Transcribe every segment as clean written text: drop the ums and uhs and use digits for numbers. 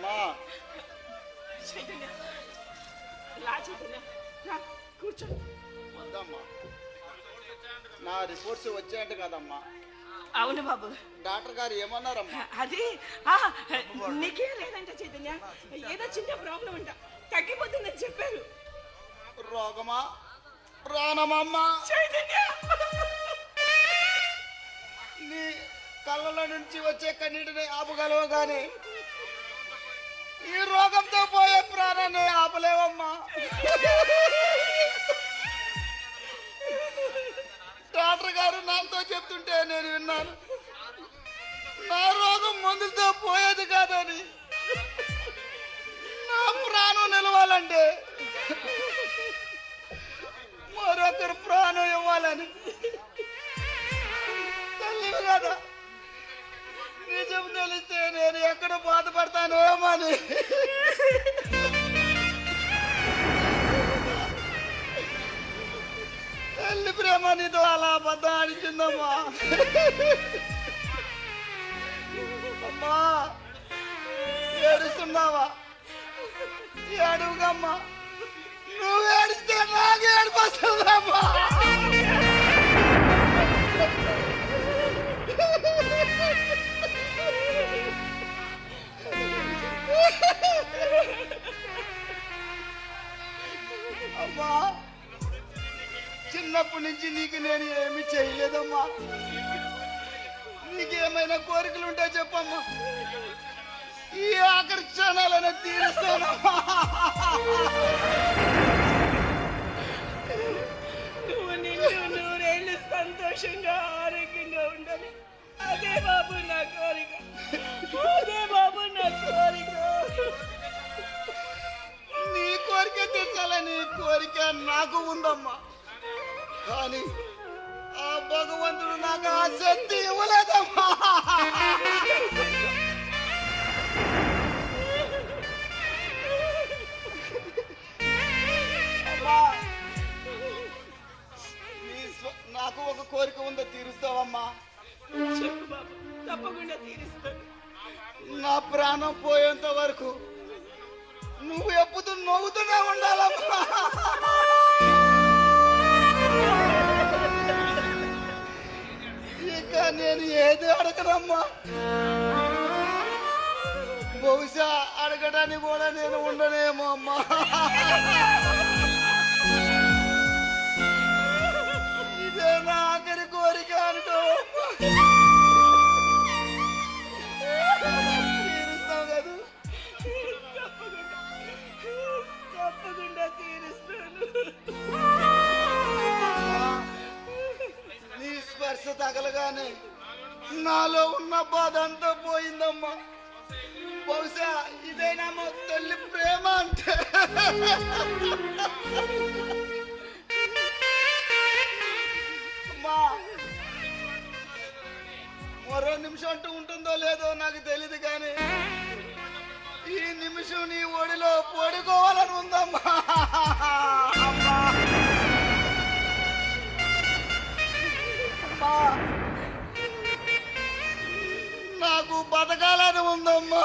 అమ్మా చైతన్య రా చైతన్య రా కూర్చో. వద్దమ్మా, నా రిపోర్ట్స్ వచ్చాయంట కదమ్మా. అవును బాబు. డాక్టర్ గారు ఏమన్నారమ్మా? అది నీకేం లేదంట చైతన్య, ఏదో చిన్న ప్రాబ్లం అంట, తగ్గిపోతుందని చెప్పారు. రోగమా ప్రాణమమ్మా? చైతన్య నీ కళ్ళలో నుంచి వచ్చే కన్నీటిని ఆపగలవు కానీ ఈ రోగంతో పోయే ప్రాణాన్ని ఆపలేవమ్మా. డాక్టర్ గారు నాతో చెప్తుంటే నేను విన్నాను, నా రోగం మందులతో పోయేది కాదని. నా ప్రాణం నిలవాలంటే మరొకరు ప్రాణం ఇవ్వాలని. తల్లివి కదా, నిజం తెలిస్తే నేను ఎక్కడ బాధపడతాను ఏమని. తల్లి ప్రేమ నీతో అలా అబద్ధం ఆడించిందమ్మా. అమ్మా ఏడుస్తున్నావా? ఏడుగమ్మా, నువ్వు ఏడిస్తే నాకు ఏడుపు వస్తుందమ్మా. అమ్మా చిన్నప్పటి నుంచి నీకు నేను ఏమి చేయలేదమ్మా. నీకేమైనా కోరికలు ఉంటే చెప్పమ్మా, ఈ ఆఖరి క్షణాలను తీరుస్తానమ్మా. నువ్వు నిన్ను నూరేళ్ళు సంతోషంగా ఆరోగ్యంగా ఉండాలి, అదే బాబు నా కోరిక, అదే బాబు నా కోరిక. నీ కోరిక తెచ్చాలని కోరిక నాకు ఉందమ్మా, కానీ ఆ భగవంతుడు నాకు ఆ శక్తి ఇవ్వలేదమ్మా. అమ్మా, నాకు ఒక కోరిక ఉందో తీరుస్తావమ్మా? చెప్పు బాబు, తప్పకుండా తీరుస్తాను. నా ప్రాణం పోయేంత వరకు నువ్వు ఎప్పుడు నవ్వుతూనే ఉండాలమ్మా. ఇక నేను ఏది అడగనమ్మా. బహుశా అడగడానికి కూడా నేను ఉండనేమో అమ్మా. ఇదే నా ఆఖరి కోరిక అనుకో. తీరుస్తావు కదా? తప్పకుండా తీరుస్తాను. నీ స్పర్శ తగలగానే నాలో ఉన్న బాధ అంతా పోయిందమ్మా. బహుశా ఇదైనా మా తల్లి ప్రేమ అంటే. అమ్మా మరో నిమిషం అంటూ ఉంటుందో లేదో నాకు తెలియదు, కానీ ఈ నిమిషం నీ ఒడిలో పడుకోవాలని ఉందమ్మా. అమ్మా అమ్మా, నాకు బతకాలని ఉందమ్మా.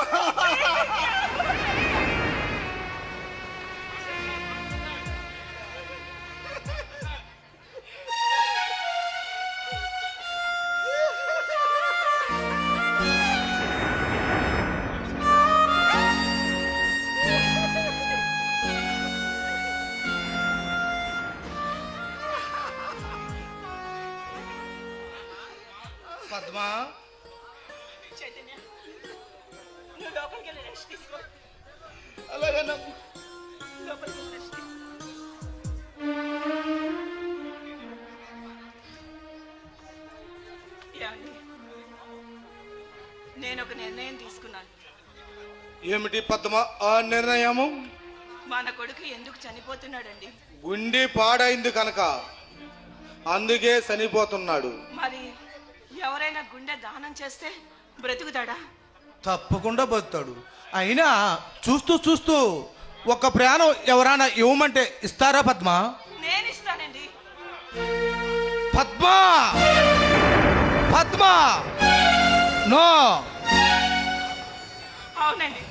పద్మా, చైతన్య నువ్వు లోపలికి వెళ్ళి రెస్ట్ తీసుకో. అలాగేనమ్మా. లోపలికి వెళ్ళి రెస్ట్ తీసుకో. ఏమండి, నేను ఒక నిర్ణయం తీసుకున్నాను. ఏమిటి పద్మా ఆ నిర్ణయము? మన కొడుకు ఎందుకు చనిపోతున్నాడండి? గుండె పాడైంది కనుక అందుకే చనిపోతున్నాడు. మరి ఎవరైనా గుండె దానం చేస్తే బ్రతుకుతాడా? తప్పకుండా బతుతాడు. అయినా చూస్తూ చూస్తూ ఒక ప్రాణం ఎవరైనా ఇవ్వమంటే ఇస్తారా పద్మా? నేను ఇస్తానండి. పద్మా పద్మా నో. అవునండి,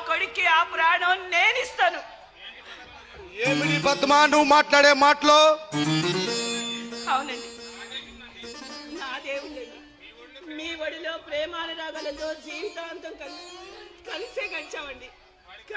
కొడుక్కి ఆ ప్రాణం నేను ఇస్తాను. ఏమిటి పద్మ నువ్వు మాట్లాడే మాటలు? అవునండి, నా దేవుళ్ళండి. మీ ఒడిలో ప్రేమానురాగాలతో జీవితాంతం కలిసే గడిచామండి.